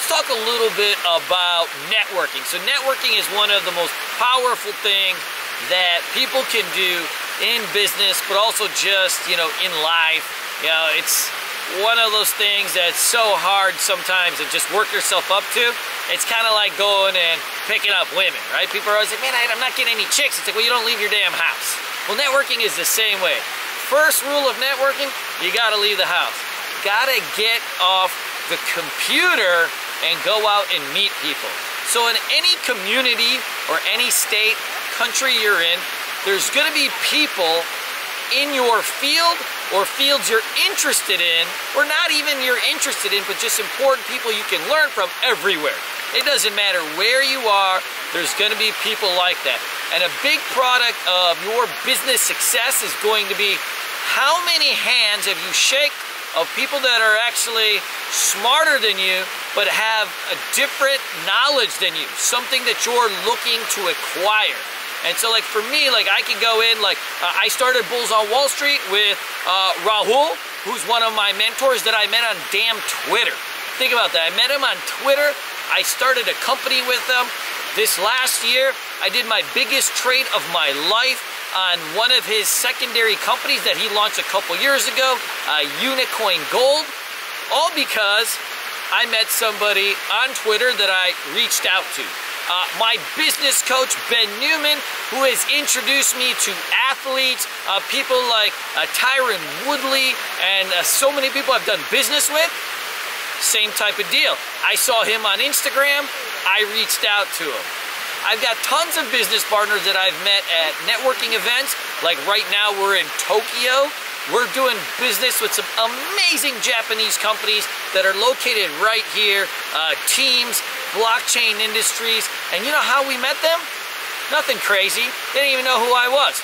let's talk a little bit about networking. So networking is one of the most powerful things that people can do in business, but also just, you know, in life. You know, it's one of those things that's so hard sometimes to just work yourself up to. It's kind of like going and picking up women, right? People are always like, man, I'm not getting any chicks. It's like, well, you don't leave your damn house. Well, networking is the same way. First rule of networking, you gotta leave the house. Gotta get off the computer and go out and meet people. So in any community or any state, country you're in, there's gonna be people in your field or fields you're interested in, or not even you're interested in, but just important people you can learn from everywhere. It doesn't matter where you are, there's gonna be people like that. And a big product of your business success is going to be how many hands have you shaked of people that are actually smarter than you, but have a different knowledge than you, something that you're looking to acquire. And so like for me, like I can go in, like I started Bulls on Wall Street with Rahul, who's one of my mentors that I met on damn Twitter. Think about that, I met him on Twitter. I started a company with him. This last year, I did my biggest trade of my life on one of his secondary companies that he launched a couple years ago, Unicoin Gold, all because I met somebody on Twitter that I reached out to. My business coach, Ben Newman, who has introduced me to athletes, people like Tyron Woodley, and so many people I've done business with, same type of deal. I saw him on Instagram, I reached out to him. I've got tons of business partners that I've met at networking events, like right now we're in Tokyo. We're doing business with some amazing Japanese companies that are located right here, teams, blockchain industries, and you know how we met them? Nothing crazy, they didn't even know who I was.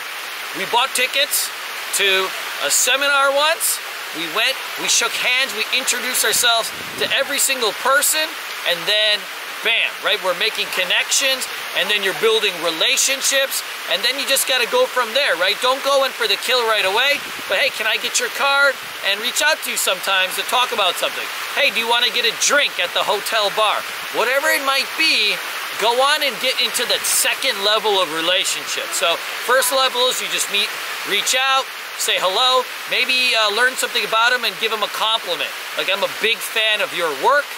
We bought tickets to a seminar once, we went, we shook hands, we introduced ourselves to every single person, and then bam, right? We're making connections, and then you're building relationships, and then you just got to go from there, right? Don't go in for the kill right away, but hey, can I get your card? And reach out to you sometimes to talk about something. Hey, do you want to get a drink at the hotel bar? Whatever it might be, go on and get into that second level of relationship. So first level is you just meet, reach out, say hello, maybe learn something about them and give them a compliment. Like, I'm a big fan of your work.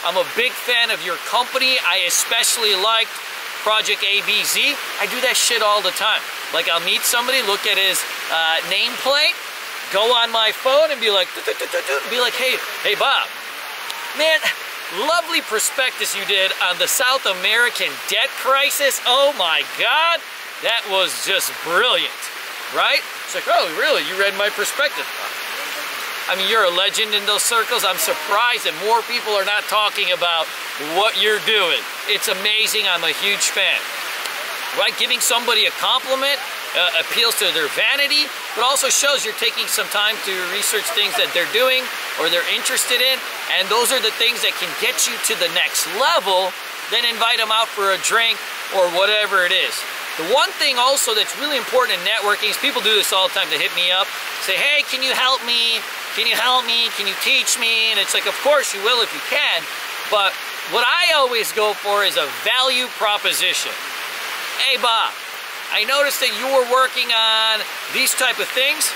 I'm a big fan of your company. I especially liked Project ABZ. I do that shit all the time. Like, I'll meet somebody, look at his nameplate, go on my phone and be like, hey Bob, man, lovely prospectus you did on the South American debt crisis. Oh my God, that was just brilliant, right? It's like, oh really, you read my prospectus? I mean, you're a legend in those circles. I'm surprised that more people are not talking about what you're doing. It's amazing. I'm a huge fan. Right? Giving somebody a compliment appeals to their vanity, but also shows you're taking some time to research things that they're doing or they're interested in, and those are the things that can get you to the next level. Then invite them out for a drink or whatever it is. The one thing also that's really important in networking is people do this all the time. They hit me up, say, hey, can you help me? Can you help me? Can you teach me? And it's like, of course you will if you can. But what I always go for is a value proposition. Hey, Bob, I noticed that you were working on these type of things.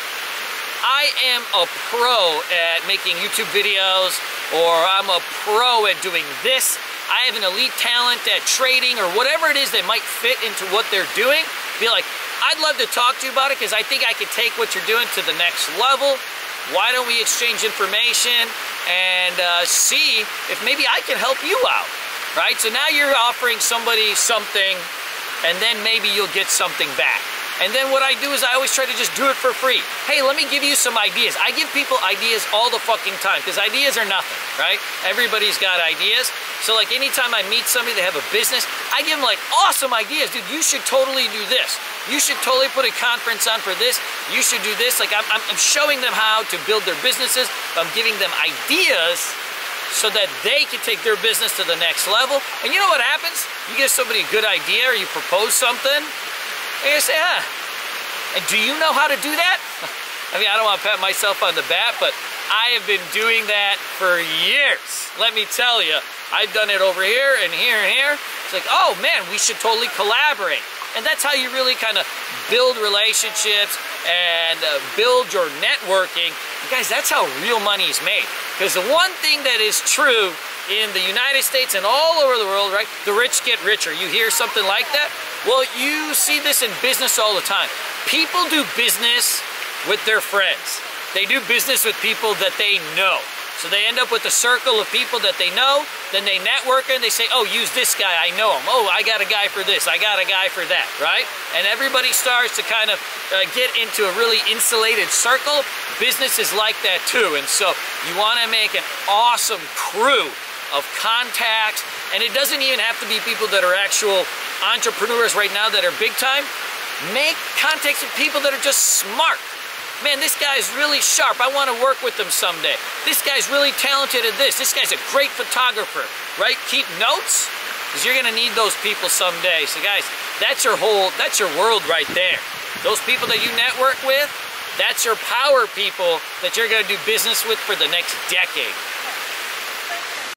I am a pro at making YouTube videos, or I'm a pro at doing this. I have an elite talent at trading, or whatever it is that might fit into what they're doing. Be like, I'd love to talk to you about it because I think I could take what you're doing to the next level. Why don't we exchange information and see if maybe I can help you out, right? So now you're offering somebody something, and then maybe you'll get something back. And then what I do is I always try to just do it for free. Hey, let me give you some ideas. I give people ideas all the fucking time because ideas are nothing, right? Everybody's got ideas. So like anytime I meet somebody that have a business, I give them like awesome ideas. Dude, you should totally do this. You should totally put a conference on for this. You should do this. Like I'm showing them how to build their businesses. I'm giving them ideas so that they can take their business to the next level. And you know what happens? You give somebody a good idea or you propose something, and you say, and do you know how to do that? I mean, I don't want to pat myself on the back, but I have been doing that for years. Let me tell you, I've done it over here and here and here. It's like, oh man, we should totally collaborate. And that's how you really kind of build relationships and build your networking. And guys, that's how real money is made. Because the one thing that is true in the United States and all over the world, right? The rich get richer. You hear something like that? Well, you see this in business all the time. People do business with their friends. They do business with people that they know. So they end up with a circle of people that they know, then they network and they say, oh, use this guy, I know him. Oh, I got a guy for this, I got a guy for that, right? And everybody starts to kind of get into a really insulated circle. Business is like that too. And so you want to make an awesome crew of contacts, and it doesn't even have to be people that are actual entrepreneurs right now that are big time. Make contacts with people that are just smart. Man, this guy's really sharp. I want to work with him someday. This guy's really talented at this. This guy's a great photographer, right? Keep notes, because you're gonna need those people someday. So guys, that's your world right there. Those people that you network with, that's your power people that you're gonna do business with for the next decade.